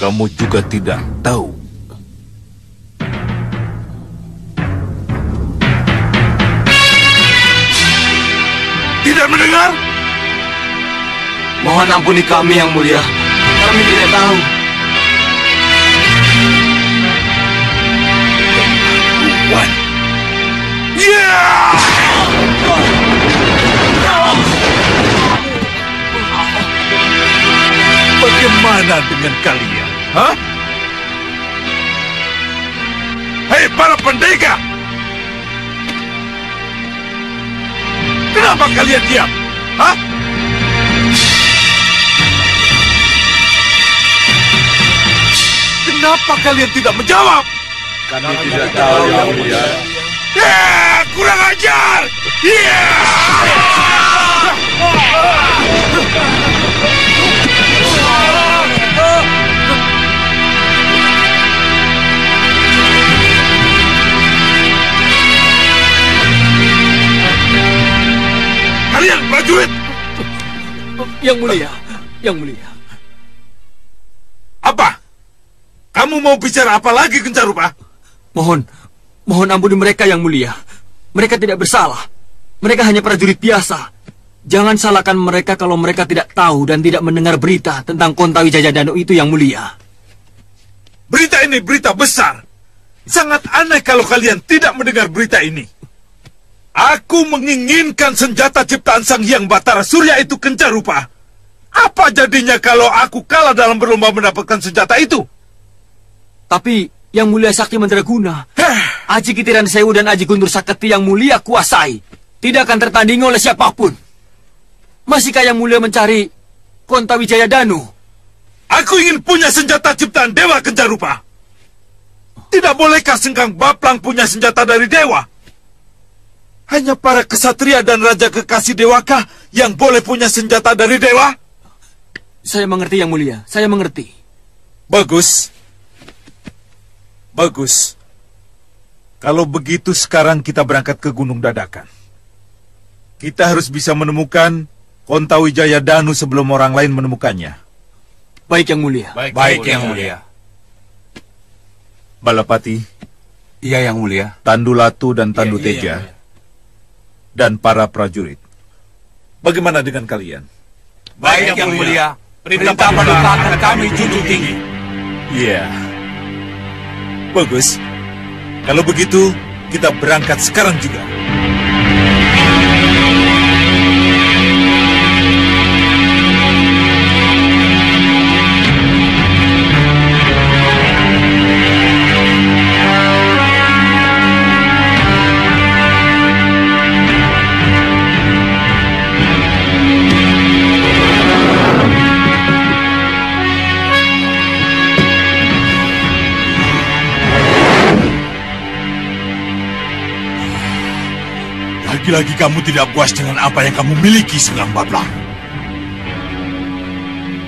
Kamu juga tidak tahu. Tidak mendengar? Mohon ampuni kami, Yang Mulia. Kami tidak tahu. Tuan. Bagaimana dengan kalian? Hah? Hei para pendekar! Kenapa kalian diam? Hah? Kenapa kalian tidak menjawab? Kami tidak tahu, Yang Mulia. Kurang ajar! Kalian prajurit! Yang Mulia, Yang Mulia. Apa? Kamu mau bicara apa lagi, Kencarupa? Mohon ampuni mereka, Yang Mulia. Mereka tidak bersalah. Mereka hanya prajurit biasa. Jangan salahkan mereka kalau mereka tidak tahu dan tidak mendengar berita tentang Kontawi Jayadanu itu, Yang Mulia. Berita ini berita besar. Sangat aneh kalau kalian tidak mendengar berita ini. Aku menginginkan senjata ciptaan Sang Hyang Batara Surya itu, Kencarupa. Apa jadinya kalau aku kalah dalam berlomba mendapatkan senjata itu? Tapi Yang Mulia Sakti Mandraguna, Aji Kitiran Sewu dan Aji Guntur Saketi Yang Mulia kuasai, tidak akan tertandingi oleh siapapun. Masihkah Yang Mulia mencari Kontawi Jayadanu? Aku ingin punya senjata ciptaan Dewa, Kencarupa. Tidak bolehkah Sengkang Baplang punya senjata dari Dewa? Hanya para kesatria dan raja kekasih Dewakah yang boleh punya senjata dari Dewa? Saya mengerti, Yang Mulia. Saya mengerti. Bagus. Bagus. Kalau begitu sekarang kita berangkat ke Gunung Dadakan. Kita harus bisa menemukan Kontawi Jayadanu sebelum orang lain menemukannya. Baik, Yang Mulia. Baik, Yang Mulia. Balapati. Iya, Yang Mulia. Tandu Latu dan Tandu Teja. Dan para prajurit. Bagaimana dengan kalian? Baik, Yang Mulia. Perintah Paduka akan kami junjung tinggi. Iya. Bagus. Kalau begitu, kita berangkat sekarang juga. Lagi-lagi kamu tidak puas dengan apa yang kamu miliki, Sengkang Baplang.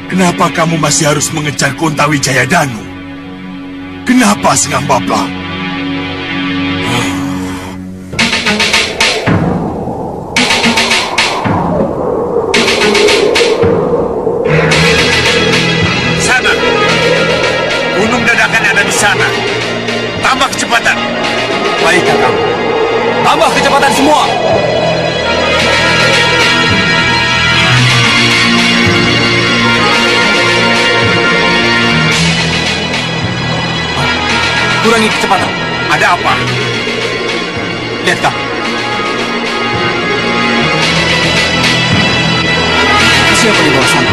Kenapa kamu masih harus mengejar Kontawi Jayadanu? Kenapa, Sengkang Baplang? Sana. Gunung Dadakan ada di sana. Tambah kecepatan. Baik, Kakang. Tambah kecepatan semua. Kurangi kecepatan. Ada apa? Lihat, Kak. Siapa di bawah sana?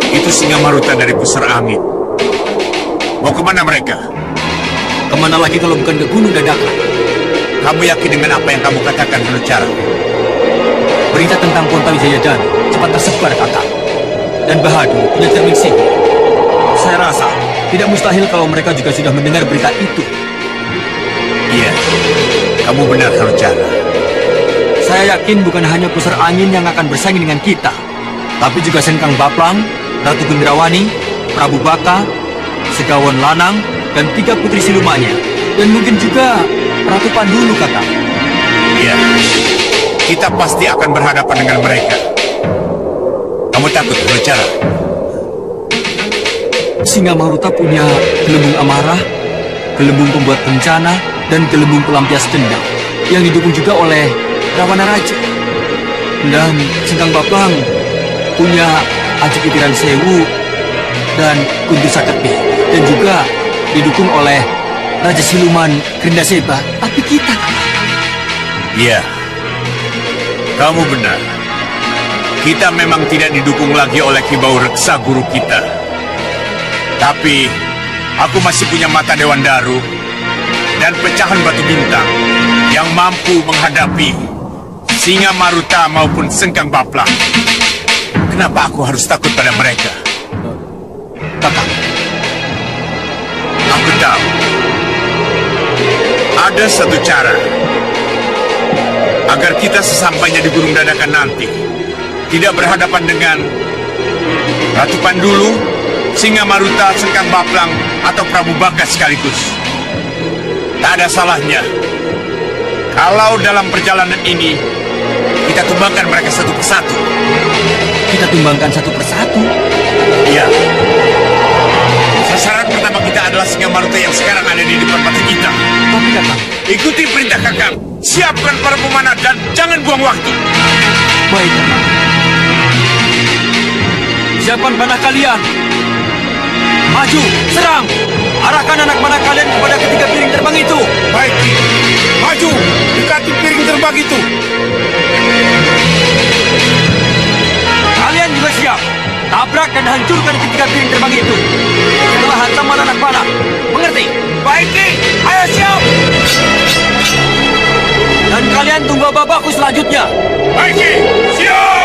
Itu singa maruta dari pusar angin. Mau kemana mereka? Kemana lagi kalau bukan ke Gunung Dadakan? Kamu yakin dengan apa yang kamu katakan, Hanucara? Berita tentang Kontawi Jayadanu cepat tersebar, Kakak. Dan Bahadur punya cermin sihir. Saya rasa tidak mustahil kalau mereka juga sudah mendengar berita itu. Iya, kamu benar, Hanucara. saya yakin bukan hanya pusar angin yang akan bersaing dengan kita, tapi juga Sengkang Baplang, Ratu Gendrawani, Prabu Baka, Segawon Lanang, dan 3 putri silumannya. Dan mungkin juga Ratu Pandulu, Kakak. Iya, kita pasti akan berhadapan dengan mereka. Kamu takut berbicara? Singa Maruta punya gelembung amarah, gelembung pembuat bencana, dan gelembung pelampias dendam, yang didukung juga oleh Rawana Raja. Dan Sengkang Baplang punya Aji Kitiran Sewu dan Guntur Saketi, dan juga didukung oleh Raja Siluman Gerinda Seba. Tapi kita... Iya, kamu benar. Kita memang tidak didukung lagi oleh Kibau Reksa guru kita. Tapi aku masih punya mata Dewan Daru dan pecahan batu bintang yang mampu menghadapi Singa Maruta maupun Sengkang Baplang. Kenapa aku harus takut pada mereka? Kakak, Aku tahu. Ada satu cara agar kita sesampainya di Gunung Dadakan nanti tidak berhadapan dengan Ratu Pandulu, Singa Maruta, Sengkang Baplang, atau Prabu Baka sekaligus. Tak ada salahnya kalau dalam perjalanan ini kita tumbangkan mereka satu persatu. kita tumbangkan satu persatu. Iya. Sasaran pertama kita adalah Singa Maruta yang sekarang ada di depan mata kita. Tapi Kakak, Ikuti perintah Kakang. Siapkan para pemanah dan jangan buang waktu. baik Kakak. Siapkan panah kalian. Maju, serang. Arahkan anak panah kalian kepada ketiga piring terbang itu. Baik, maju, dekati piring terbang itu. Kalian juga siap. Tabrak dan hancurkan ketiga piring terbang itu. Setelah hantaman anak panah. Mengerti? Baik, Ki. Ayo siap. Dan kalian tunggu babakku selanjutnya. Baik, Ki. Siap.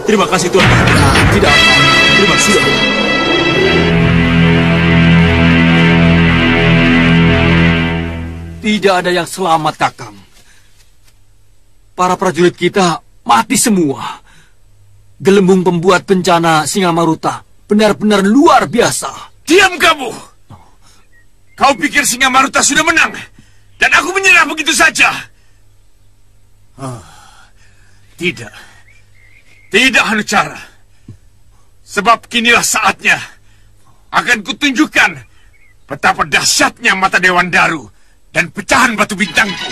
Terima kasih Tuan. Tidak apa. Terima kasih. Tidak ada yang selamat, Kakang. Para prajurit kita mati semua. Gelembung pembuat bencana Singamaruta benar-benar luar biasa. Diam kamu! Kau pikir Singamaruta sudah menang? Dan aku menyerah begitu saja? Tidak. Tidak, Hanucara. Sebab kinilah saatnya. Akan kutunjukkan betapa dahsyatnya mata Dewan Daru dan pecahan batu bintangku.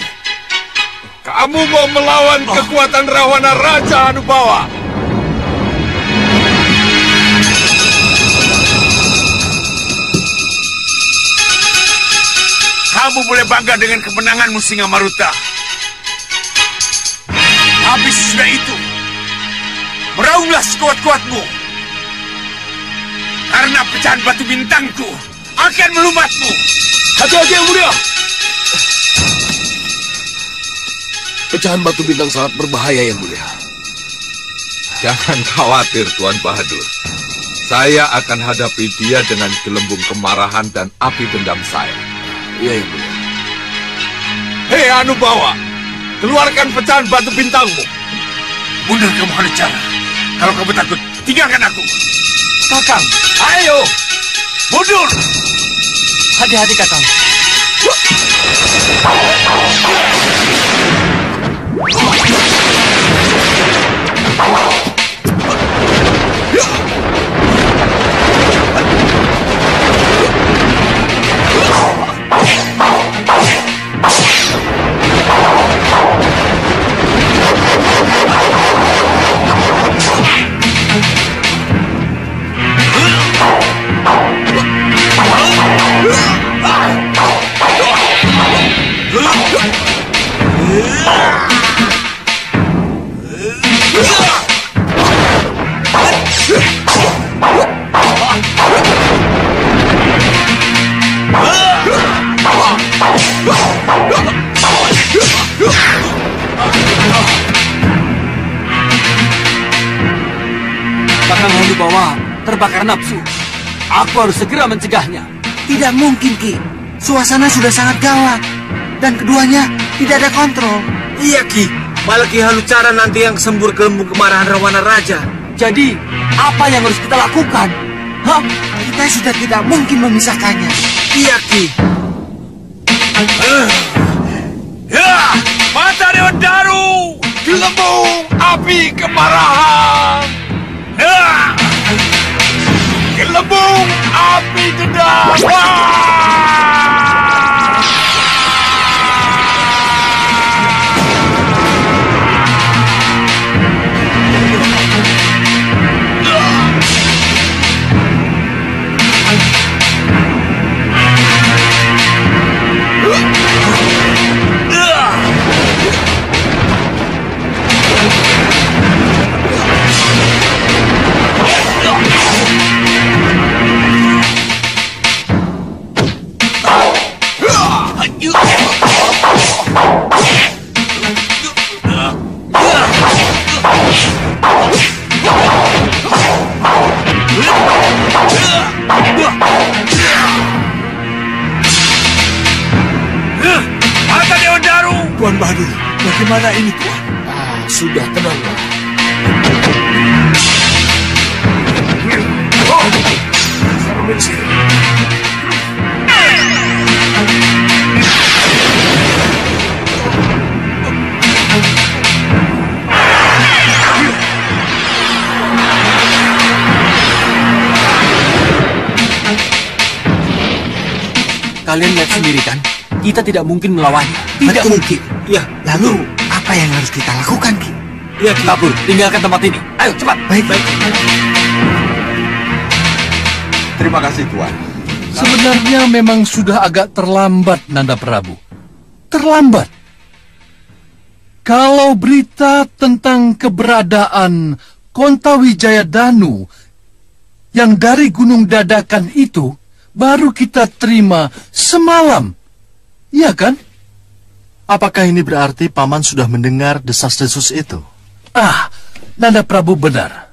Kamu mau melawan kekuatan Rawana Raja Anubawa? Kamu boleh bangga dengan kemenanganmu, Singamaruta. Tapi sesudah itu, meraunglah sekuat-kuatmu. Karena pecahan batu bintangku akan melumatmu. Hati-hati yang mulia. Pecahan batu bintang sangat berbahaya yang mulia. Jangan khawatir, Tuan Bahadur. Saya akan hadapi dia dengan gelembung kemarahan dan api dendam saya. Iya yang mulia. Hei Anubawa, keluarkan pecahan batu bintangmu. Mundur kamu, Hanucara. Kalau kamu takut, tinggalkan aku. Kakang, Ayo, mundur. hati-hati, Kakang. Kakang Hanubawa terbakar nafsu. Aku harus segera mencegahnya. Tidak mungkin, Ki. Suasana sudah sangat gawat. Dan keduanya tidak ada kontrol. Iya, Ki. Malah Ki Hanucara nanti yang sembur gelembung kemarahan Rawana Raja. Jadi, apa yang harus kita lakukan? Hah? Kita sudah tidak mungkin memisahkannya. Iya, Ki. Mata Dewan Daru, gelembung api kemarahan. Gelembung api dendam. Mata Dewan Daru. Tuan Bahadur, bagaimana ini Tuan? Sudah tenanglah. Kalian lihat sendiri kan? Kita tidak mungkin melawannya. Tidak mungkin. Ya, Lalu, apa yang harus kita lakukan, Ki? iya, Ki. Kabur, tinggalkan tempat ini. Ayo, cepat. Baik. Terima kasih, Tuan. Sebenarnya memang sudah agak terlambat, Nanda Prabu. Terlambat. Kalau berita tentang keberadaan Kontawijaya Danu yang dari Gunung Dadakan itu baru kita terima semalam. Iya kan? Apakah ini berarti Paman sudah mendengar desas-desus itu? Nanda Prabu benar.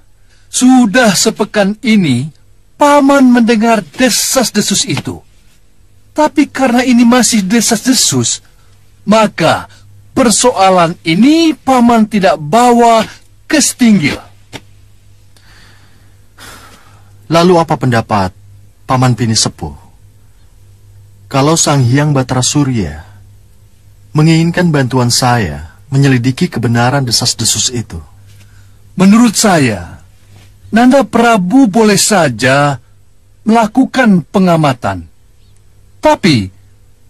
Sudah sepekan ini, Paman mendengar desas-desus itu. Tapi karena ini masih desas-desus, maka persoalan ini Paman tidak bawa ke Setinggil. Lalu apa pendapat Paman Pinisepuh? Kalau Sang Hyang Batara Surya menginginkan bantuan saya menyelidiki kebenaran desas-desus itu. Menurut saya, Nanda Prabu boleh saja melakukan pengamatan. Tapi,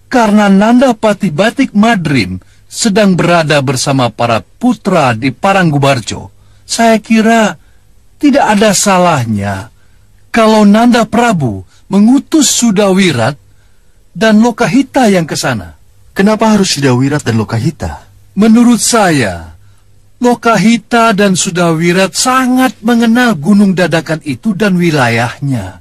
karena Nanda Pati Batik Madrim sedang berada bersama para putra di Paranggubarjo, saya kira tidak ada salahnya kalau Nanda Prabu mengutus Sudawirat dan Lokahita yang ke sana. Kenapa harus Sudawirat dan Lokahita? Menurut saya, Lokahita dan Sudawirat sangat mengenal Gunung Dadakan itu dan wilayahnya.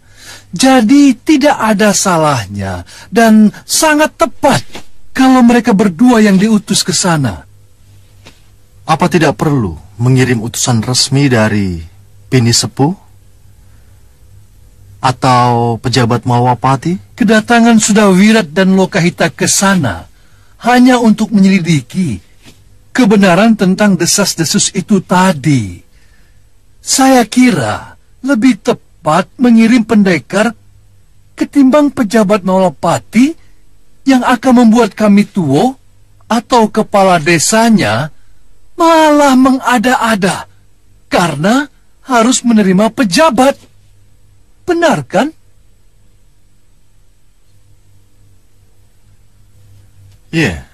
Jadi tidak ada salahnya dan sangat tepat kalau mereka berdua yang diutus ke sana. Apa tidak perlu mengirim utusan resmi dari Pinisepuh atau pejabat Mawapati? Kedatangan Sudawirat dan Lokahita ke sana hanya untuk menyelidiki kebenaran tentang desas-desus itu tadi. Saya kira lebih tepat mengirim pendekar ketimbang pejabat Mawapati yang akan membuat kami tuo atau kepala desanya malah mengada-ada karena harus menerima pejabat. Benar kan? Ya,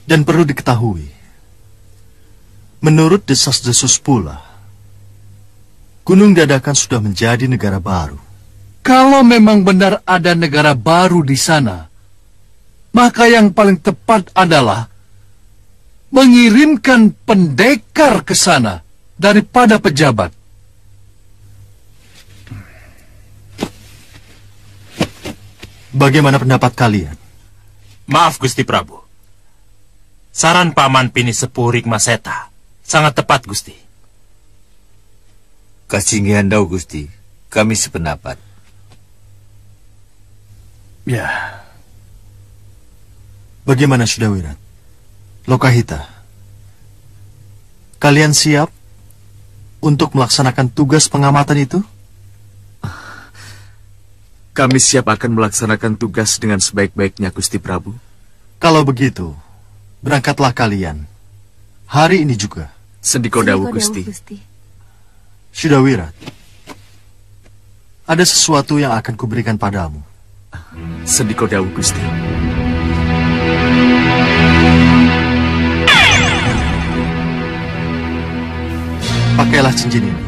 dan perlu diketahui, menurut desas-desus pula, Gunung Dadakan sudah menjadi negara baru. Kalau memang benar ada negara baru di sana, maka yang paling tepat adalah mengirimkan pendekar ke sana daripada pejabat. Bagaimana pendapat kalian? Maaf Gusti Prabu. Saran Paman Pinisepuh Rikmaseta sangat tepat Gusti. Kasinggihan dau Gusti, kami sependapat. Ya. Bagaimana Sudawirat? Lokahita, kalian siap untuk melaksanakan tugas pengamatan itu? Kami siap akan melaksanakan tugas dengan sebaik-baiknya, Gusti Prabu. Kalau begitu, berangkatlah kalian. Hari ini juga. Sendiko Dawu, Gusti. Sudawirat, ada sesuatu yang akan kuberikan padamu. Sendiko Dawu, Gusti. Pakailah cincin ini.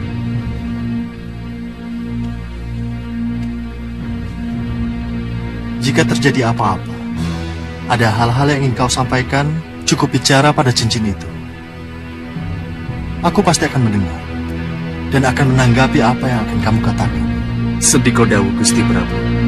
Jika terjadi apa-apa, ada hal-hal yang ingin kau sampaikan, cukup bicara pada cincin itu. Aku pasti akan mendengar dan akan menanggapi apa yang akan kamu katakan. Sendiko Dawu, Gusti Prabu.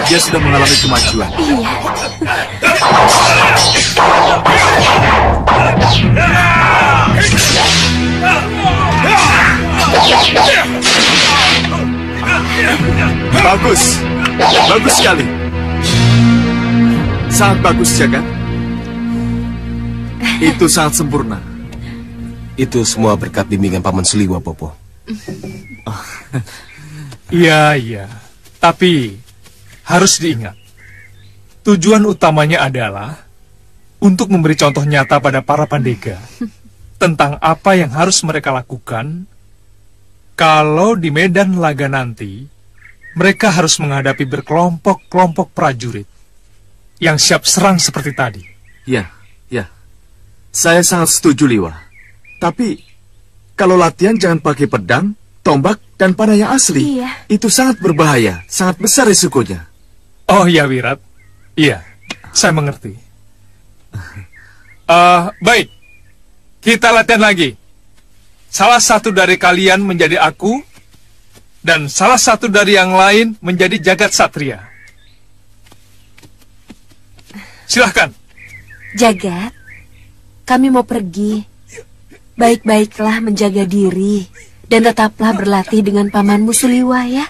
Dia sudah mengalami kemajuan. Iya. Bagus. Bagus sekali. Sangat bagus, Jagat. Itu sangat sempurna. Itu semua berkat bimbingan Paman Suliwa, Bopo. Iya, iya. Tapi harus diingat, tujuan utamanya adalah untuk memberi contoh nyata pada para pandega tentang apa yang harus mereka lakukan kalau di medan laga nanti mereka harus menghadapi berkelompok-kelompok prajurit yang siap serang seperti tadi. Ya, ya. Saya sangat setuju, Liwa. Tapi, kalau latihan jangan pakai pedang, tombak, dan panah yang asli. Iya. Itu sangat berbahaya, sangat besar risikonya. Oh ya, Wirat. Iya, saya mengerti. Baik, kita latihan lagi. Salah satu dari kalian menjadi aku, dan salah satu dari yang lain menjadi Jagat Satria. Silahkan. Jagat, kami mau pergi. Baik-baiklah menjaga diri dan tetaplah berlatih dengan pamanmu Suliwa ya.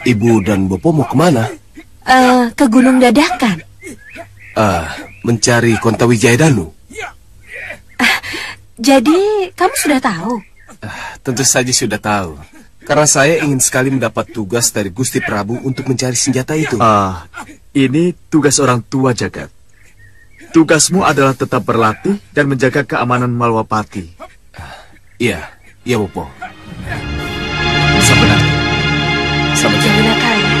Ibu dan Bopo mau kemana? Ke Gunung Dadakan. Mencari Kontawijaya Danu. Jadi kamu sudah tahu? Tentu saja sudah tahu. Karena saya ingin sekali mendapat tugas dari Gusti Prabu untuk mencari senjata itu. Ini tugas orang tua, Jagat. Tugasmu adalah tetap berlatih dan menjaga keamanan Malwapati. Iya, iya, Bopo. Sebenarnya. Jangan nakal ya.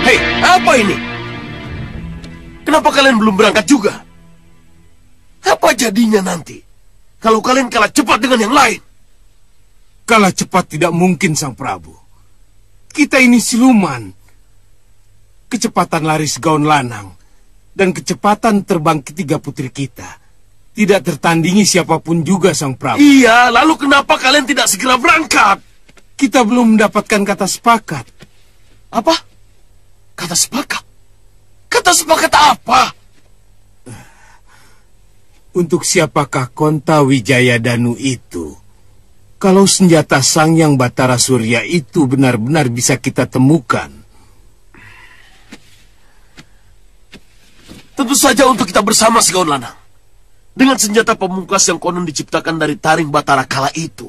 Hei, apa ini? Kenapa kalian belum berangkat juga? Apa jadinya nanti kalau kalian kalah cepat dengan yang lain? Kalah cepat tidak mungkin, Sang Prabu. Kita ini siluman. Kecepatan lari segaun lanang dan kecepatan terbang ketiga putri kita tidak tertandingi siapapun juga, Sang Prabu. Iya, lalu kenapa kalian tidak segera berangkat? Kita belum mendapatkan kata sepakat. Apa? Kata sepakat? Kata sepakat apa? Untuk siapakah Kontawijaya Danu itu? Kalau senjata Sang Hyang Batara Surya itu benar-benar bisa kita temukan. Tentu saja untuk kita bersama, Segaun Lanang. Dengan senjata pemungkas yang konon diciptakan dari taring Batara kala itu,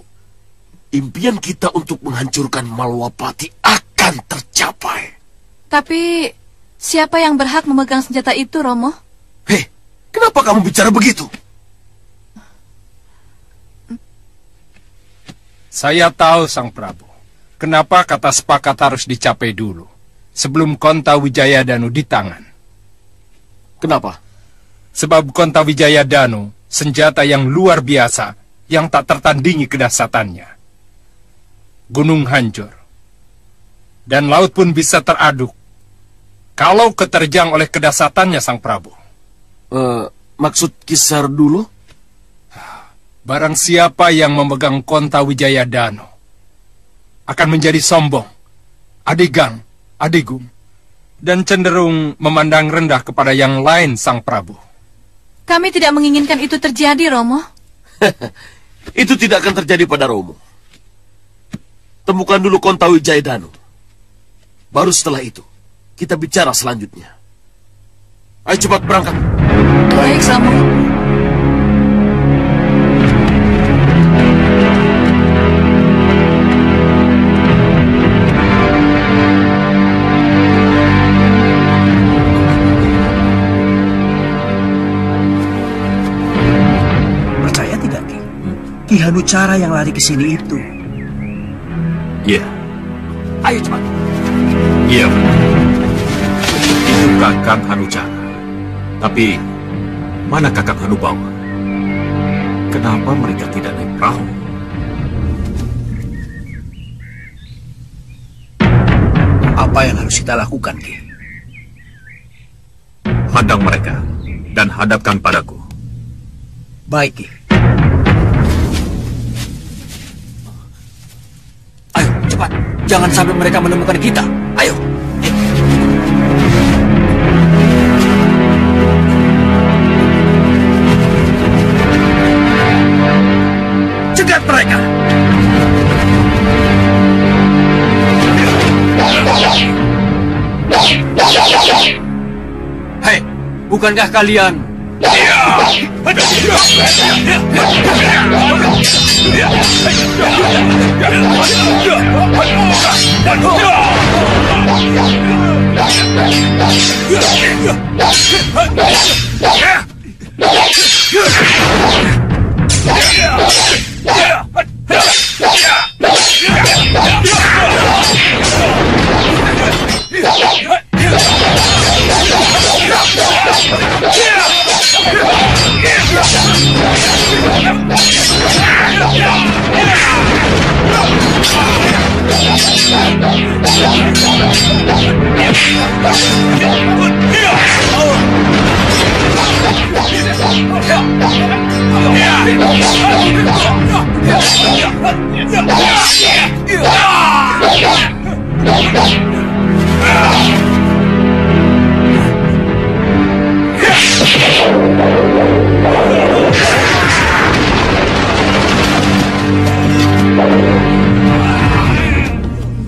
impian kita untuk menghancurkan Malwapati akan tercapai. Tapi, siapa yang berhak memegang senjata itu, Romo? Hei, kenapa kamu bicara begitu? Saya tahu, Sang Prabu, kenapa kata sepakat harus dicapai dulu, sebelum Kontawijaya Danu di tangan. Kenapa? Sebab Kontawijaya Danu, senjata yang luar biasa, yang tak tertandingi kedahsyatannya. Gunung hancur, dan laut pun bisa teraduk, kalau keterjang oleh kedahsyatannya, Sang Prabu. Maksud Kisar dulu? Barang siapa yang memegang Kontawijaya Danu akan menjadi sombong, adigang, adigung, dan cenderung memandang rendah kepada yang lain, Sang Prabu. Kami tidak menginginkan itu terjadi, Romo. Itu tidak akan terjadi pada Romo. Temukan dulu Kontawijaya Danu. Baru setelah itu, kita bicara selanjutnya. Ayo cepat berangkat. Baik, Romo. Ki Hanucara yang lari ke sini itu. Iya. Ayo cepat. Iya. Itu Kakang Hanucara. Tapi mana Kakang Hanubawa? Kenapa mereka tidak naik perahu? Apa yang harus kita lakukan, Ki? Hadang mereka dan hadapkan padaku. Baik, Ki. Ayo, cepat. Jangan sampai mereka menemukan kita. Ayo. Cegat mereka! Hei, bukankah kalian...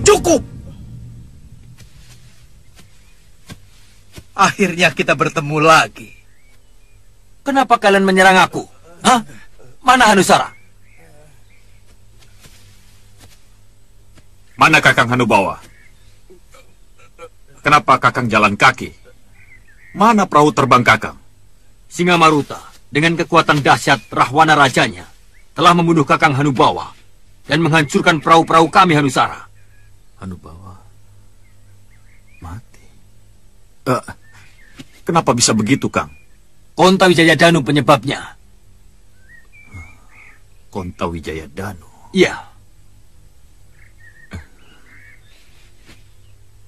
Cukup! Akhirnya kita bertemu lagi. Kenapa kalian menyerang aku? Hah? Mana Hanusara? Mana Kakang Hanubawa? Kenapa Kakang jalan kaki? Mana perahu terbang Kakang? Singamaruta dengan kekuatan dahsyat Rahwana rajanya telah membunuh Kakang Hanubawa dan menghancurkan perahu-perahu kami Hanusara. Hanubawa mati. Kenapa bisa begitu, Kang? Konta Wijaya Danu penyebabnya. Konta Wijaya Danu? Iya.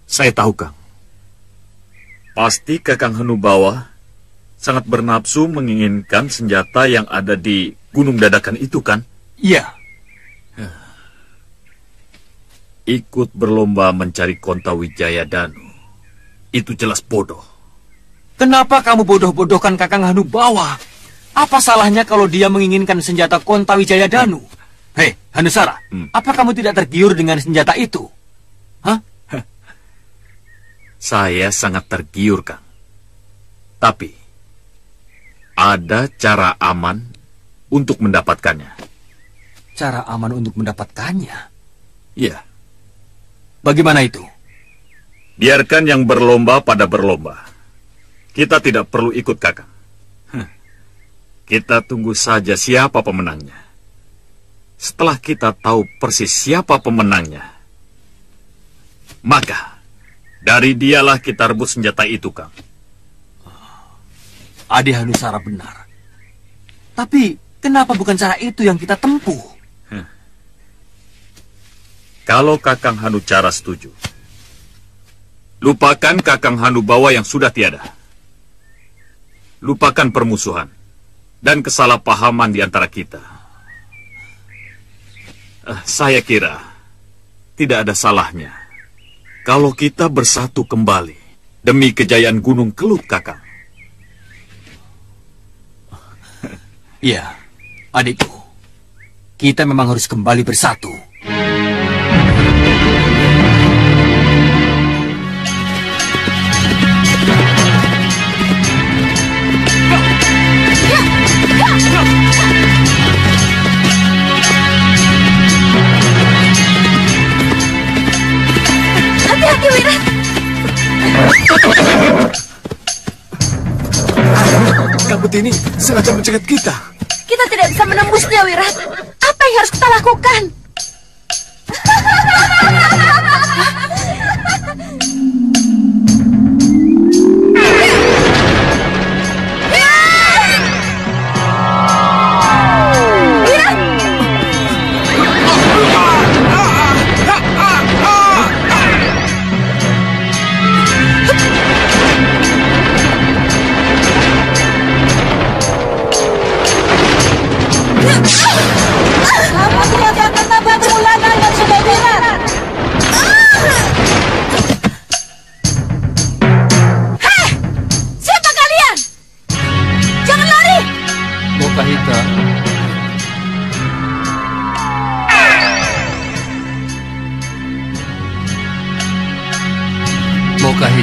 Saya tahu, Kang. Pasti Kakang Hanubawa sangat bernafsu menginginkan senjata yang ada di Gunung Dadakan itu, kan? Iya. Ikut berlomba mencari Konta Wijaya Danu. Itu jelas bodoh. Kenapa kamu bodoh-bodohkan Kakang Hanubawa? Apa salahnya kalau dia menginginkan senjata Konta Wijaya Danu? Hei, Hanusara, apa kamu tidak tergiur dengan senjata itu? Hah? Saya sangat tergiur, Kang. Tapi, ada cara aman untuk mendapatkannya. Cara aman untuk mendapatkannya? Iya. Bagaimana itu? Biarkan yang berlomba pada berlomba. Kita tidak perlu ikut Kakang. Kita tunggu saja siapa pemenangnya. Setelah kita tahu persis siapa pemenangnya, maka dari dialah kita rebut senjata itu, Kang. Adi Hanusara benar. Tapi kenapa bukan cara itu yang kita tempuh? Kalau Kakang Hanucara setuju, lupakan Kakang Hanubawa yang sudah tiada. Lupakan permusuhan dan kesalahpahaman di antara kita. Saya kira tidak ada salahnya kalau kita bersatu kembali demi kejayaan Gunung Kelut, Kakang. Iya, adikku. Kita memang harus kembali bersatu. Hati-hati, Wirat. Kabut ini sengaja mencegat kita. Kita tidak bisa menembusnya, Wirat. Apa yang harus kita lakukan?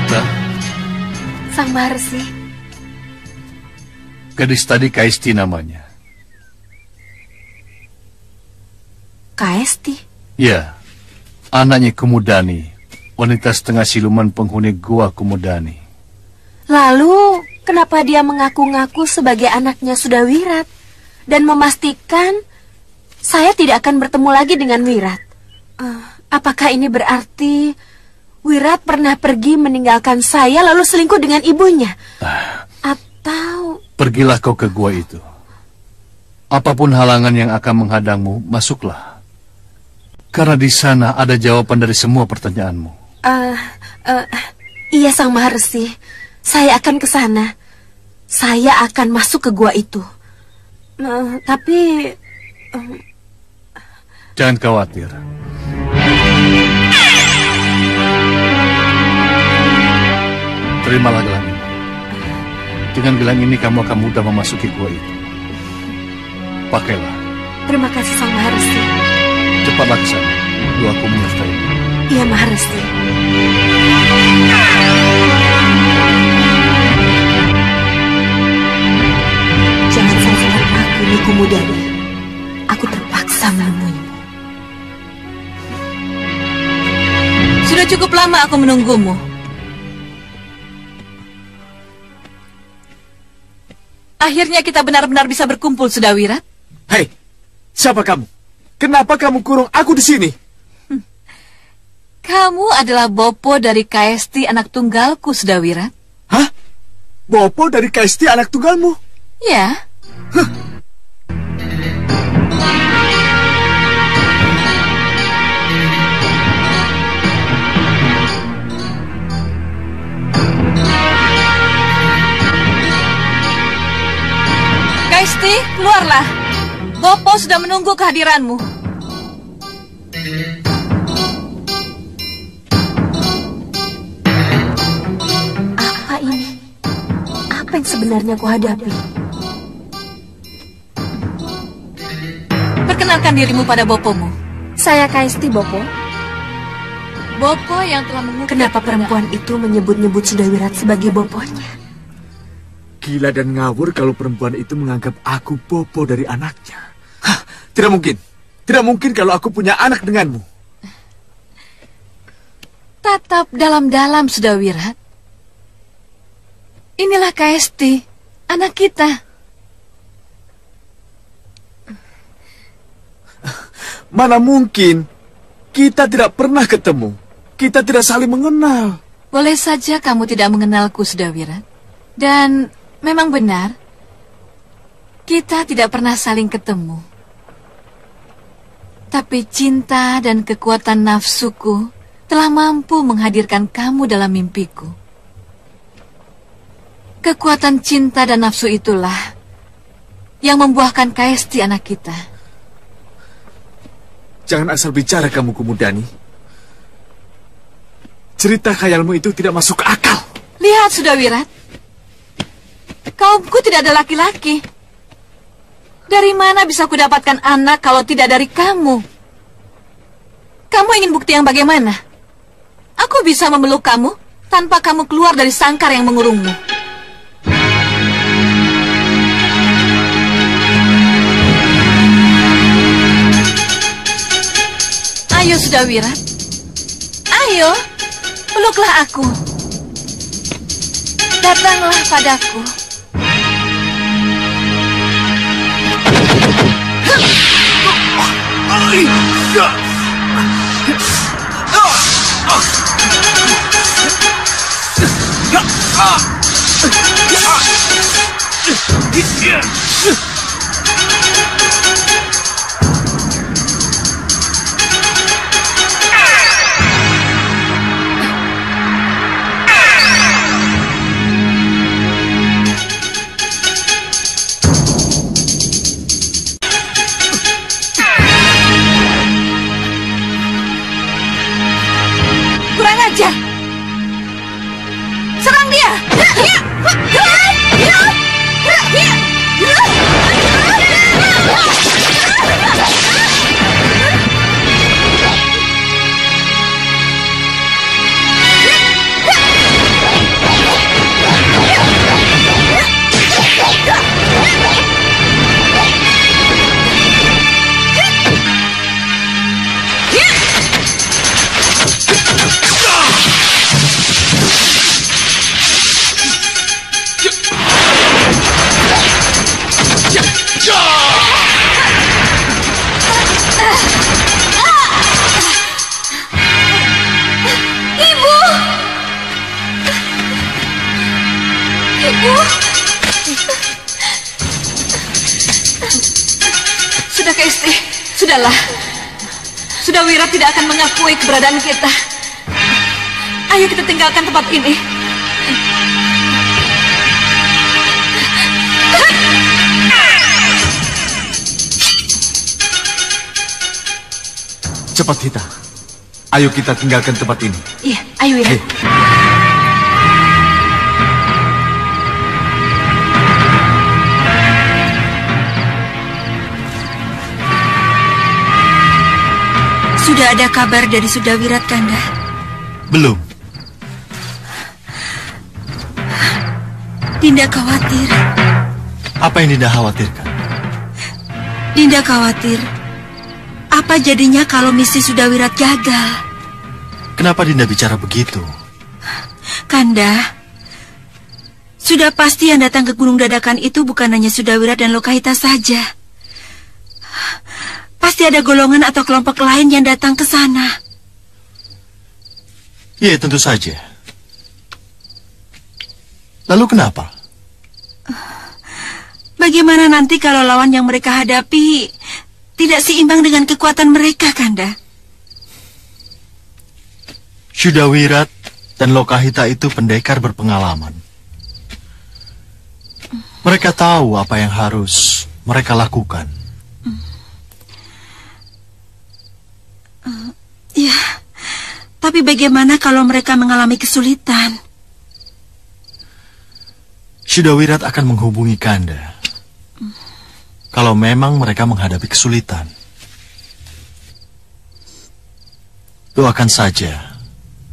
Cipta. Sang Maharsi. Gadis tadi Kaisti namanya. Kaisti? Ya, anaknya Kumudani, wanita setengah siluman penghuni Gua Kumudani. Lalu, kenapa dia mengaku-ngaku sebagai anaknya Sudawirat dan memastikan saya tidak akan bertemu lagi dengan Wirat? Apakah ini berarti Wirat pernah pergi meninggalkan saya lalu selingkuh dengan ibunya? Atau... Pergilah kau ke gua itu. Apapun halangan yang akan menghadangmu, masuklah. Karena di sana ada jawaban dari semua pertanyaanmu. Iya, Sang Maharsi. Saya akan ke sana. Saya akan masuk ke gua itu. Tapi... Jangan khawatir. Terimalah gelang ini. Dengan gelang ini kamu akan mudah memasuki gua itu. Pakailah. Terima kasih, Sang Maharsi. Cepatlah ke sana. Doaku menyertaimu. Iya, Maharsi. Jangan salahkan aku, Niku Mudani. Aku terpaksa menemuimu. Sudah cukup lama aku menunggumu. Akhirnya kita benar-benar bisa berkumpul, Sudawirat. Hei, siapa kamu? Kenapa kamu kurung aku di sini? Kamu adalah Bopo dari Kaisti anak tunggalku, Sudawirat. Hah? Bopo dari Kaisti anak tunggalmu? Ya. Kaisti, keluarlah. Bopo sudah menunggu kehadiranmu. Apa ini? Apa yang sebenarnya aku hadapi? Perkenalkan dirimu pada Bopomu. Saya Kaisti, Bopo. Bopo yang telah mengukir... Kenapa perempuan itu menyebut-nyebut Sudawirat sebagai Boponya? Gila dan ngawur kalau perempuan itu menganggap aku Bopo dari anaknya. Hah, tidak mungkin. Tidak mungkin kalau aku punya anak denganmu. Tatap dalam-dalam, Sudawirat. Inilah Kaisti, anak kita. Mana mungkin. Kita tidak pernah ketemu. Kita tidak saling mengenal. Boleh saja kamu tidak mengenalku, Sudawirat. Dan memang benar, kita tidak pernah saling ketemu. Tapi cinta dan kekuatan nafsuku telah mampu menghadirkan kamu dalam mimpiku. Kekuatan cinta dan nafsu itulah yang membuahkan Kaisti anak kita. Jangan asal bicara kamu, Kumudani. Cerita khayalmu itu tidak masuk akal. Lihat, Sudawirat. Kaumku tidak ada laki-laki. Dari mana bisa kudapatkan anak kalau tidak dari kamu? Kamu ingin bukti yang bagaimana? Aku bisa memeluk kamu tanpa kamu keluar dari sangkar yang mengurungmu. Ayo, Sudawirat. Ayo, peluklah aku. Datanglah padaku. Kurang ajar. Serang dia. Ibu. Sudah Keisti, sudahlah. Sudah Wira tidak akan mengakui keberadaan kita. Ayo kita tinggalkan tempat ini. Cepat Hita. Ayo kita tinggalkan tempat ini. Iya, ayo Wira. Ayo. Sudah ada kabar dari Sudawirat, Kanda? Belum. Dinda khawatir. Apa yang Dinda khawatirkan? Dinda khawatir. Apa jadinya kalau misi Sudawirat gagal? Kenapa Dinda bicara begitu? Kanda, sudah pasti yang datang ke Gunung Dadakan itu bukan hanya Sudawirat dan Lokahita saja. Pasti ada golongan atau kelompok lain yang datang ke sana. Iya, tentu saja. Lalu kenapa? Bagaimana nanti kalau lawan yang mereka hadapi tidak seimbang dengan kekuatan mereka, Kanda? Sudawirat dan Lokahita itu pendekar berpengalaman. Mereka tahu apa yang harus mereka lakukan. Ya, tapi bagaimana kalau mereka mengalami kesulitan? Sudawirat akan menghubungi Kanda kalau memang mereka menghadapi kesulitan. Doakan saja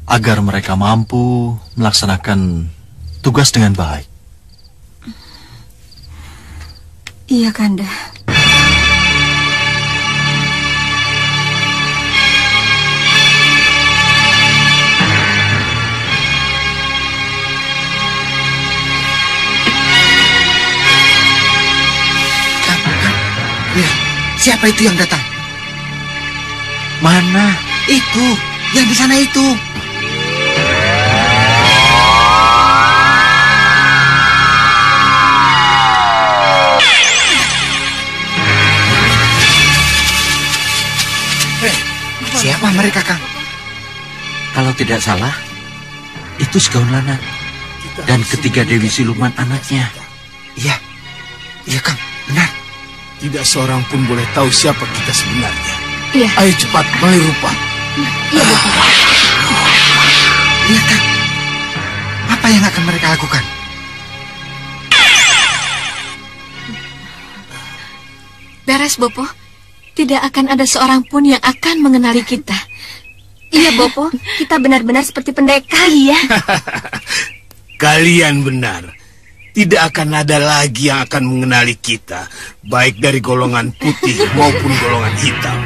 agar mereka mampu melaksanakan tugas dengan baik. Iya, Kanda. Siapa itu yang datang? Mana? Itu, yang di sana itu. Siapa mereka, Kang? Kalau tidak salah, itu Segaun Lanang dan ketiga Dewi Siluman anaknya. Iya, iya Kang, benar. Tidak seorang pun boleh tahu siapa kita sebenarnya. Iya. Ayo cepat, Malih Rupa. Iya, Bapak. Lihat, Kang. Apa yang akan mereka lakukan? Beres, Bopo. Tidak akan ada seorang pun yang akan mengenali kita. Iya, Bopo. Kita benar-benar seperti pendekar. Iya. Kalian benar. Tidak akan ada lagi yang akan mengenali kita, baik dari golongan putih maupun golongan hitam.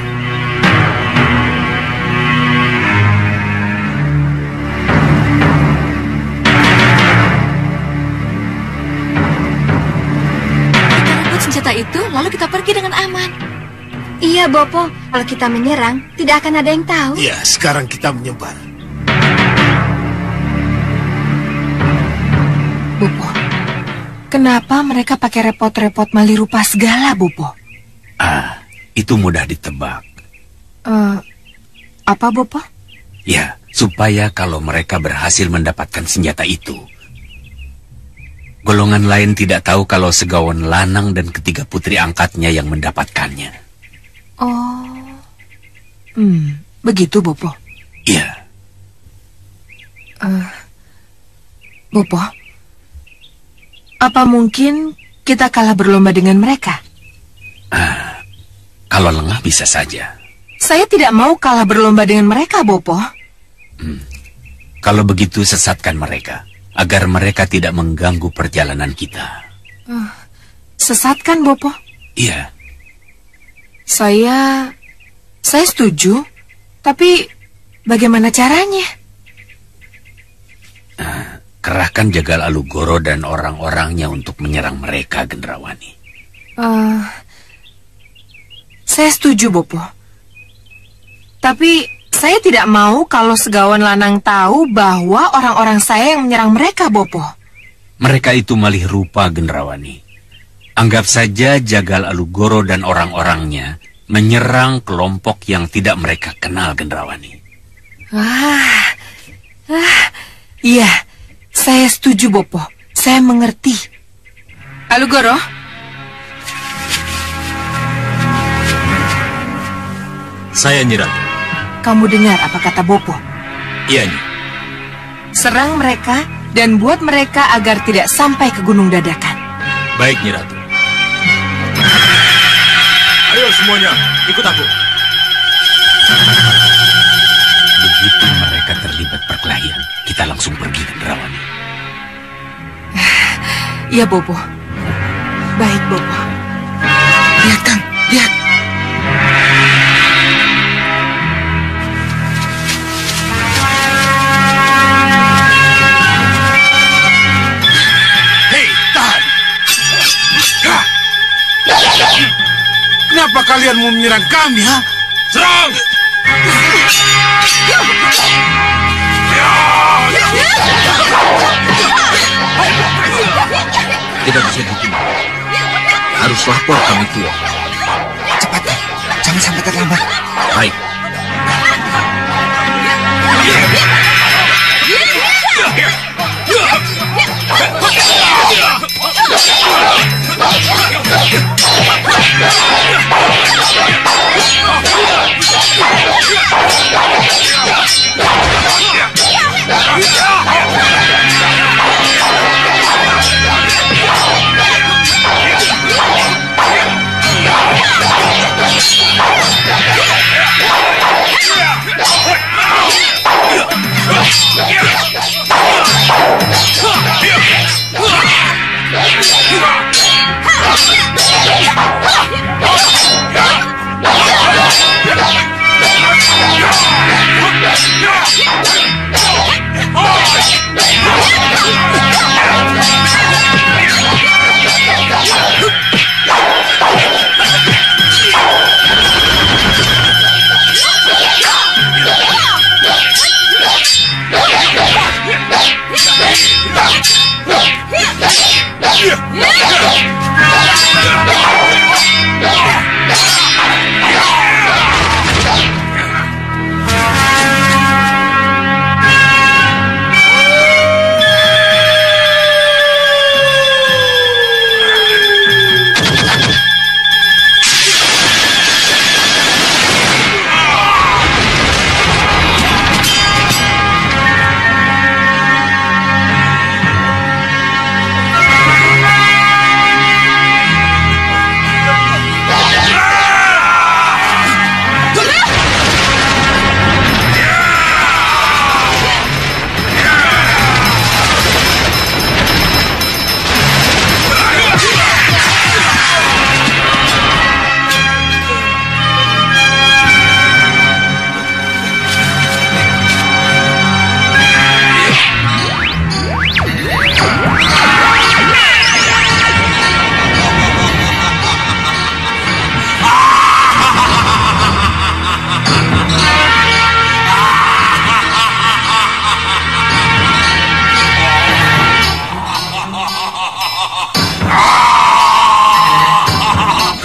Kita rebut senjata itu, lalu kita pergi dengan aman. Iya, Bopo. Kalau kita menyerang, tidak akan ada yang tahu. Ya, sekarang kita menyebar. Bopo, kenapa mereka pakai repot-repot Malih Rupa segala, Bopo? Itu mudah ditebak. Apa, Bopo? Ya, supaya kalau mereka berhasil mendapatkan senjata itu, golongan lain tidak tahu kalau Segawan Lanang dan ketiga putri angkatnya yang mendapatkannya. Oh, begitu, Bopo? Iya. Bopo, apa mungkin kita kalah berlomba dengan mereka? Kalau lengah bisa saja. Saya tidak mau kalah berlomba dengan mereka, Bopo. Kalau begitu sesatkan mereka, agar mereka tidak mengganggu perjalanan kita. Sesatkan, Bopo? Iya. Saya setuju, tapi bagaimana caranya? Kerahkan Jagal Alugoro dan orang-orangnya untuk menyerang mereka, Gendrawani. Saya setuju, Bopo. Tapi saya tidak mau kalau Segawan Lanang tahu bahwa orang-orang saya yang menyerang mereka, Bopo. Mereka itu malih rupa, Gendrawani. Anggap saja Jagal Alugoro dan orang-orangnya menyerang kelompok yang tidak mereka kenal, Gendrawani. Iya, saya setuju, Bopo. Saya mengerti. Alugoro? Saya Nyi Ratu. Kamu dengar apa kata Bopo? Iya, Nyi. Serang mereka dan buat mereka agar tidak sampai ke Gunung Dadakan. Baik, Nyi Ratu. Ayo semuanya, ikut aku. Begitu mereka terlibat perkelahian, kita langsung pergi, Gendrawani. Iya, Bopo. Baik, Bopo. Lihat, Kang. Lihat. Hei, tahan. Kenapa kalian mau menyerang kami, ha? Serang! Tidak bisa gitu. Harus lapor kami tua. Cepat, jangan sampai terlambat. Baik.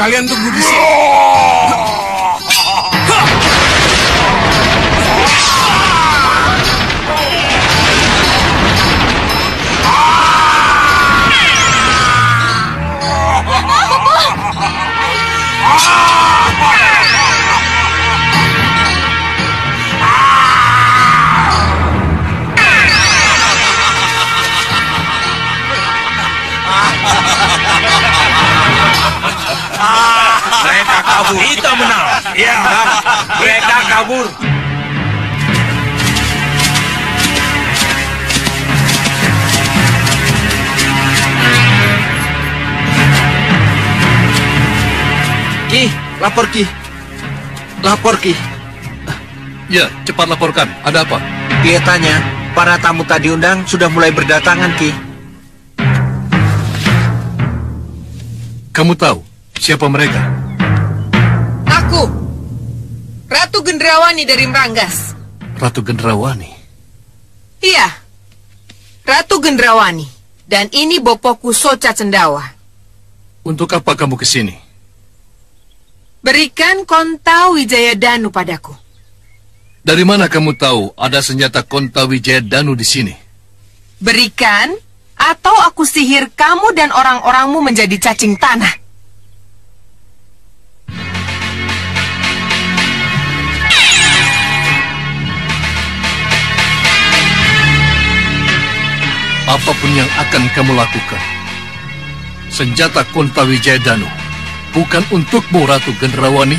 Kalian tunggu di sini. Mereka kabur. Kita menang. Ya, mereka kabur. Ki, lapor Ki. Lapor Ki. Ya, cepat laporkan. Ada apa? Dia tanya, para tamu tadi undang sudah mulai berdatangan, Ki. Kamu tahu siapa mereka? Aku, Ratu Gendrawani dari Meranggas. Ratu Gendrawani. Iya, Ratu Gendrawani Dan ini bopoku Soca Cendawa. Untuk apa kamu ke sini? Berikan Konta Wijaya Danu padaku. Dari mana kamu tahu ada senjata Konta Wijaya Danu di sini? Berikan, atau aku sihir kamu dan orang-orangmu menjadi cacing tanah. Apapun yang akan kamu lakukan, senjata Konta Wijaya Danu bukan untukmu, Ratu Gendrawani.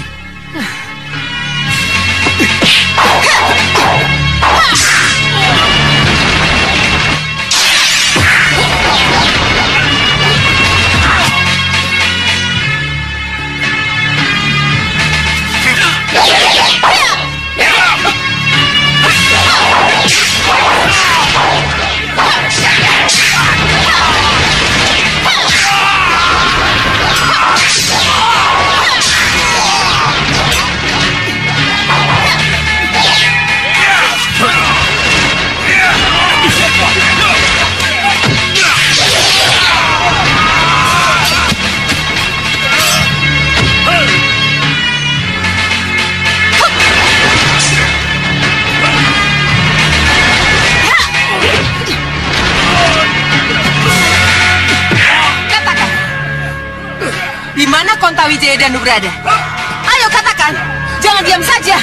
Di mana Konta Wijaya Danu berada? Ayo katakan, jangan diam saja.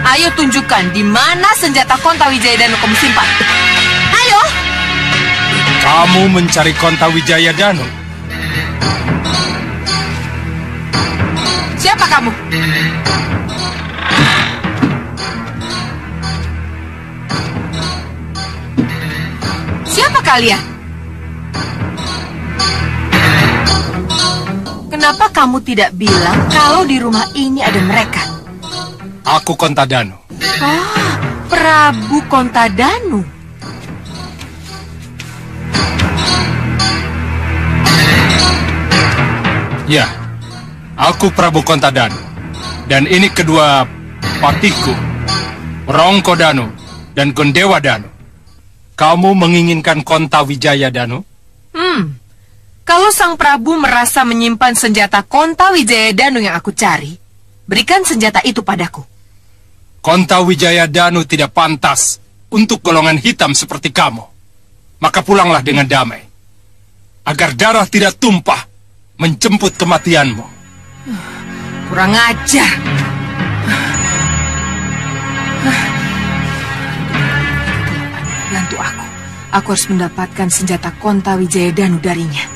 Ayo tunjukkan di mana senjata Konta Wijaya Danu kamu simpan. Ayo. Kamu mencari Konta Wijaya Danu? Siapa kamu? Siapa kalian? Kenapa kamu tidak bilang kalau di rumah ini ada mereka? Aku Konta Danu. Ah, Prabu Konta Danu. Ya, aku Prabu Konta Danu. Dan ini kedua patihku, Rongko Danu dan Gondewa Danu. Kamu menginginkan Konta Wijaya Danu? Kalau Sang Prabu merasa menyimpan senjata Konta Wijaya Danu yang aku cari, berikan senjata itu padaku. Konta Wijaya Danu tidak pantas untuk golongan hitam seperti kamu. Maka pulanglah dengan damai, agar darah tidak tumpah menjemput kematianmu. Kurang ajar. Bantu aku. Aku harus mendapatkan senjata Konta Wijaya Danu darinya.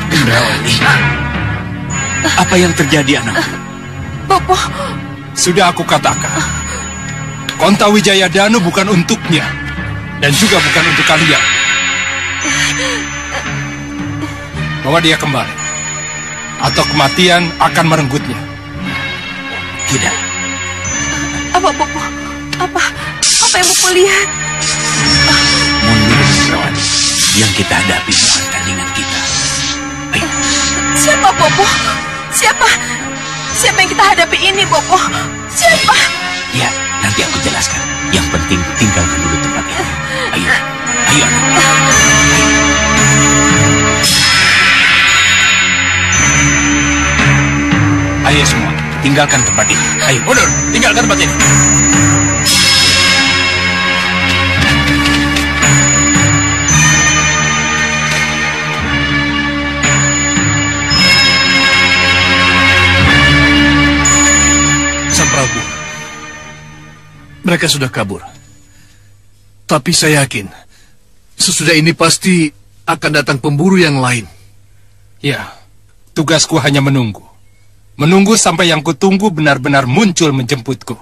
Gendrawani, apa yang terjadi, anak? Bopo. Sudah aku katakan, Konta Wijaya Danu bukan untuknya, dan juga bukan untuk kalian. Bawa dia kembali, atau kematian akan merenggutnya. Tidak. Apa, Bopo? Apa yang Bopo lihat? Mundur, Gendrawani. Yang kita hadapi bukan tandingan kita. Ayo. Siapa, Bopo? Siapa yang kita hadapi ini, Bopo? Siapa? Ya, nanti aku jelaskan. Yang penting tinggalkan dulu tempat ini. Ayo, ayo anak. Ayo semua, tinggalkan tempat ini. Ayo, mundur, tinggalkan tempat ini. Sang Prabu, mereka sudah kabur. Tapi saya yakin, sesudah ini pasti akan datang pemburu yang lain. Ya, tugasku hanya menunggu. Menunggu sampai yang kutunggu benar-benar muncul menjemputku.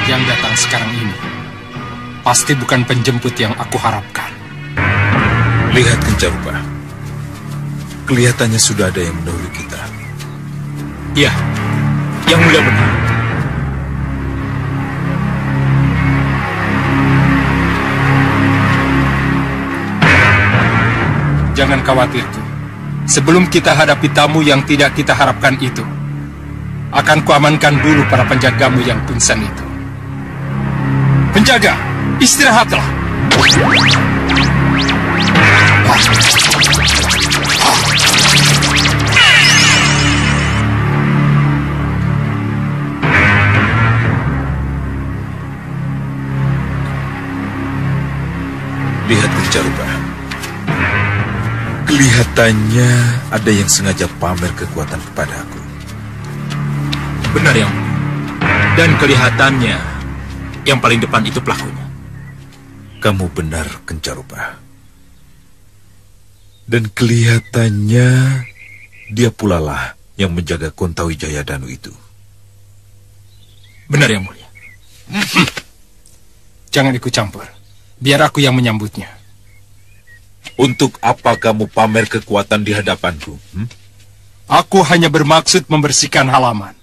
Yang datang sekarang ini pasti bukan penjemput yang aku harapkan. Lihat Kencarupa. Kelihatannya sudah ada yang mendahului kita. Iya, yang mulia benar. Jangan khawatir, tuh. Sebelum kita hadapi tamu yang tidak kita harapkan itu, akan kuamankan dulu para penjagamu yang pingsan itu. Penjaga, istirahatlah. Lihat Kencarupa. Kelihatannya ada yang sengaja pamer kekuatan kepada aku. Benar, Yang Mulia. Dan kelihatannya yang paling depan itu pelakunya. Kamu benar, Kencarupa. Dan kelihatannya dia pula lah yang menjaga Kontawi Jayadanu itu. Benar, Yang Mulia. Jangan ikut campur. Biar aku yang menyambutnya. Untuk apa kamu pamer kekuatan di hadapanku? Aku hanya bermaksud membersihkan halaman.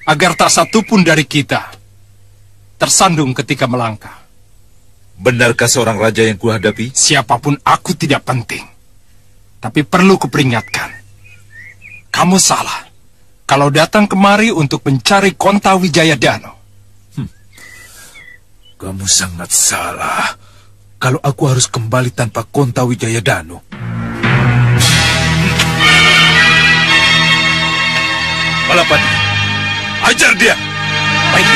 Agar tak satu pun dari kita tersandung ketika melangkah. Benarkah seorang raja yang kuhadapi? Siapapun aku tidak penting. Tapi perlu kuperingatkan. Kamu salah kalau datang kemari untuk mencari Kontawi Jayadanu. Kamu sangat salah kalau aku harus kembali tanpa Kontawi Jayadanu. Balapati, ajar dia. Baik.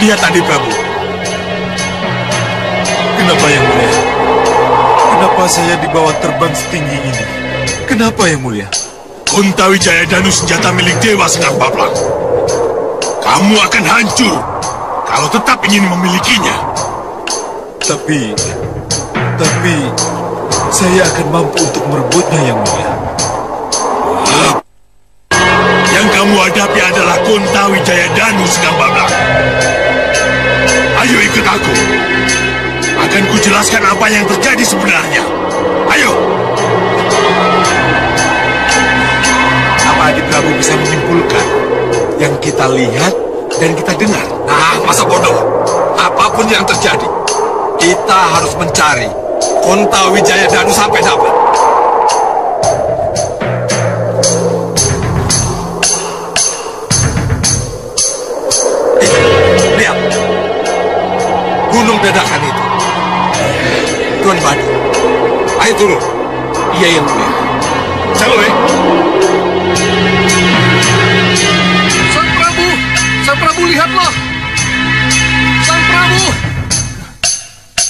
Lihat Adi Prabu. Kenapa Yang Mulia? Kenapa saya dibawa terbang setinggi ini? Kenapa Yang Mulia? Kontawi Jayadanu senjata milik Dewa Senang Bablang. Kamu akan hancur kalau tetap ingin memilikinya. Tapi saya akan mampu untuk merebutnya Yang Mulia. hadapi adalah Kontawi Jayadanu Sekar Bablak. Ayo ikut aku. Akan kujelaskan apa yang terjadi sebenarnya. Ayo. Apa Adi Prabu bisa menyimpulkan yang kita lihat dan kita dengar? Nah, masa bodoh. Apapun yang terjadi, kita harus mencari Kontawi Jayadanu sampai dapat. Lihat, gunung dadakan itu. Tuan Badu, ayo turun. Iya, Yang Mulia. Caloe. Sang Prabu, lihatlah.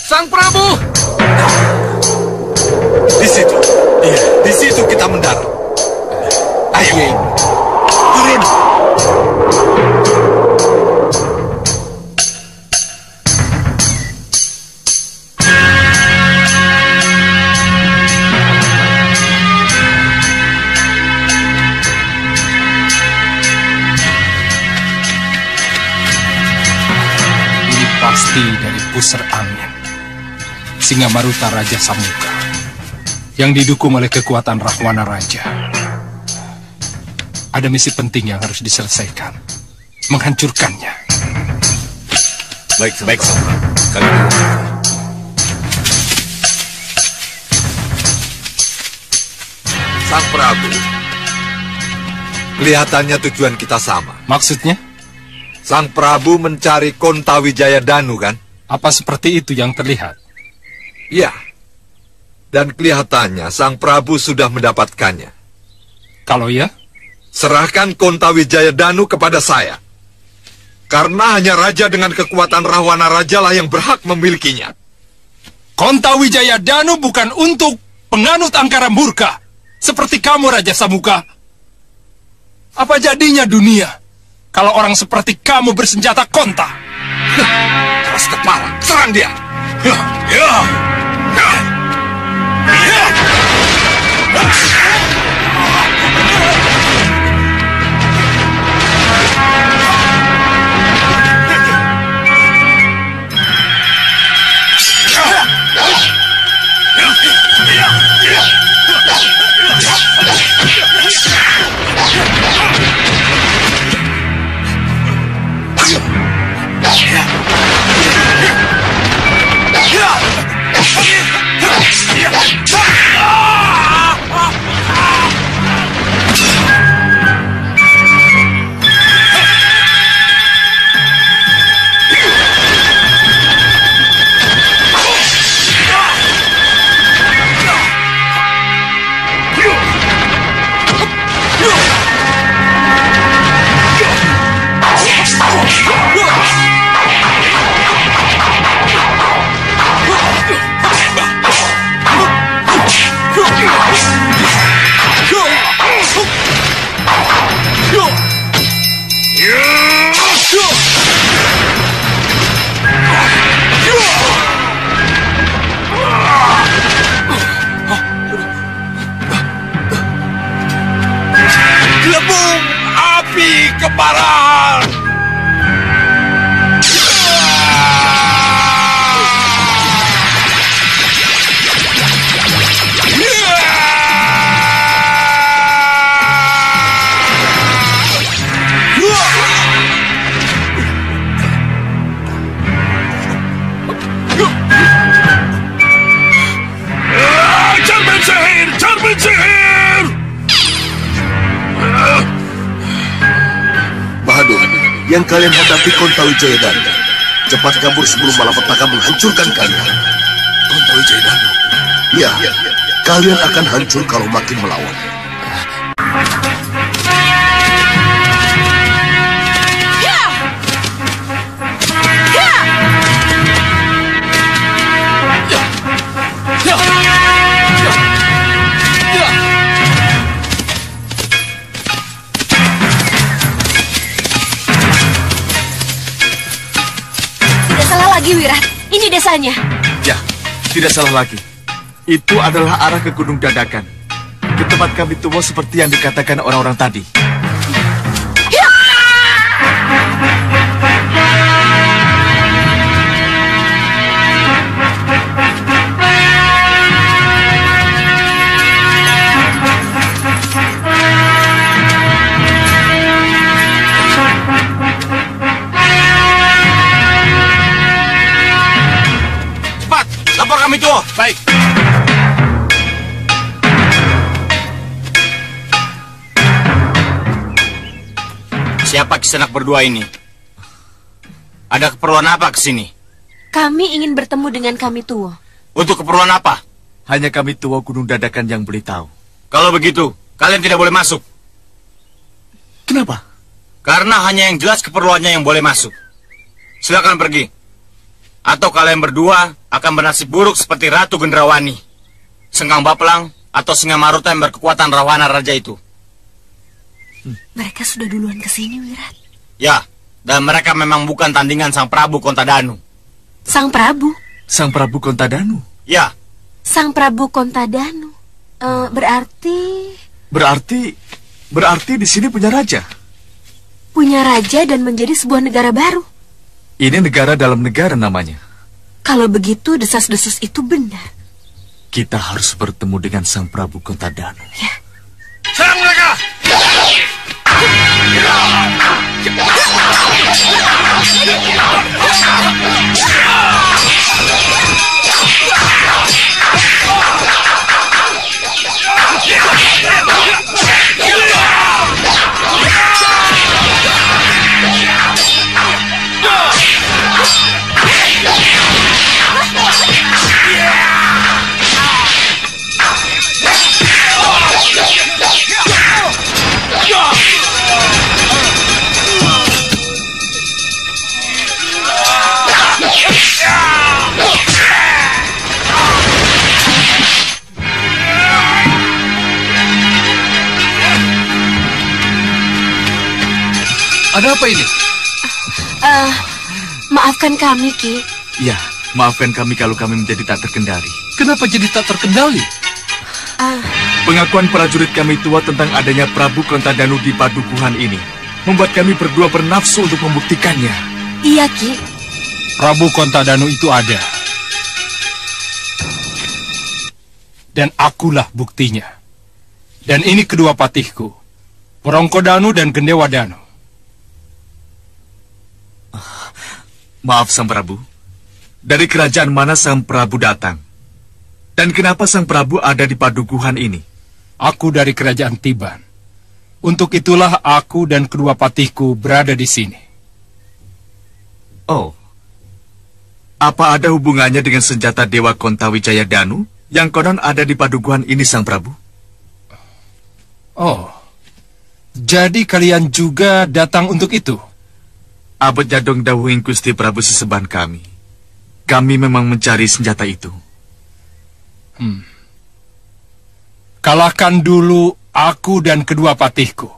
Sang Prabu. Di situ. Iya, di situ kita mendarat. Ayo. Turun. Pasti dari pusar angin Singamaruta Raja Samuka yang didukung oleh kekuatan Rahwana Raja. Ada misi penting yang harus diselesaikan, menghancurkannya. Baik, kami Sang Prabu, kelihatannya tujuan kita sama. Maksudnya? Sang Prabu mencari Kontawi Jayadanu, kan? Apa seperti itu yang terlihat? Ya. Dan kelihatannya Sang Prabu sudah mendapatkannya. Kalau ya? Serahkan Kontawi Jayadanu kepada saya. Karena hanya raja dengan kekuatan Rahwana Raja lah yang berhak memilikinya. Kontawi Jayadanu bukan untuk penganut angkara murka. Seperti kamu, Raja Samuka. Apa jadinya dunia kalau orang seperti kamu bersenjata konta? Keras kepala, serang dia! Gelembung api kemarahan! Cermin sihir! Bahadur, yang kalian hadapi Kontawi Jayadanu. Cepat kabur sebelum malapetaka menghancurkan kalian. Kontawi Jayadanu? Ya, kalian akan hancur kalau makin melawan. Wirat, ini desanya. Ya, tidak salah lagi. Itu adalah arah ke Gunung Dadakan. Ke tempat kami tumbuh seperti yang dikatakan orang-orang tadi. Ya! Lapor kami tuh. Baik. Siapa Kisanak berdua ini? Ada keperluan apa ke sini? Kami ingin bertemu dengan kami tua. Untuk keperluan apa? Hanya kami tua Gunung Dadakan yang boleh tahu. Kalau begitu, kalian tidak boleh masuk. Kenapa? Karena hanya yang jelas keperluannya yang boleh masuk. Silakan pergi. Atau kalian berdua akan bernasib buruk seperti Ratu Gendrawani, Sengkang Baplang, atau Singa Maruta yang berkekuatan Rawana Raja itu. Mereka sudah duluan ke sini, Wirat. Ya, dan mereka memang bukan tandingan Sang Prabu Kontadanu. Sang Prabu? Sang Prabu Kontadanu? Ya. Sang Prabu Kontadanu. Berarti di sini punya raja. Punya raja dan menjadi sebuah negara baru. Ini negara dalam negara namanya. Kalau begitu, desas-desus itu benar. Kita harus bertemu dengan Sang Prabu Kontadanu. Ya. Serang mereka! Ada apa ini? Maafkan kami, Ki. Ya, maafkan kami kalau kami menjadi tak terkendali. Kenapa jadi tak terkendali? Pengakuan prajurit kami tua tentang adanya Prabu Kontadanu di padukuhan ini membuat kami berdua bernafsu untuk membuktikannya. Iya, Ki. Prabu Kontadanu itu ada. Dan akulah buktinya. Dan ini kedua patihku, Porongkodanu dan Gendewadanu. Maaf, Sang Prabu. Dari kerajaan mana Sang Prabu datang? Dan kenapa Sang Prabu ada di padukuhan ini? Aku dari kerajaan Tiban. Untuk itulah aku dan kedua patihku berada di sini. Oh. Apa ada hubungannya dengan senjata Dewa Kontawijaya Danu yang konon ada di padukuhan ini, Sang Prabu? Oh. Jadi kalian juga datang untuk itu? Abot jadong dawuhing Gusti Prabu seseban kami. Kami memang mencari senjata itu. Kalahkan dulu aku dan kedua patihku.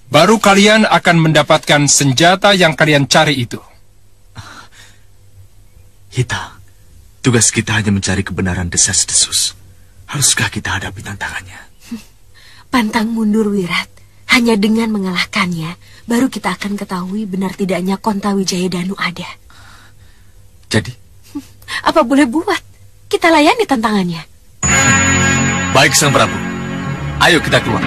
Baru kalian akan mendapatkan senjata yang kalian cari itu. Hita, tugas kita hanya mencari kebenaran desas-desus. Haruskah kita hadapi tantangannya? Pantang mundur, Wirat. Hanya dengan mengalahkannya, baru kita akan ketahui benar tidaknya Kontawijaya Danu ada. Jadi? Apa boleh buat? Kita layani tantangannya. Baik, Sang Prabu. Ayo kita keluar.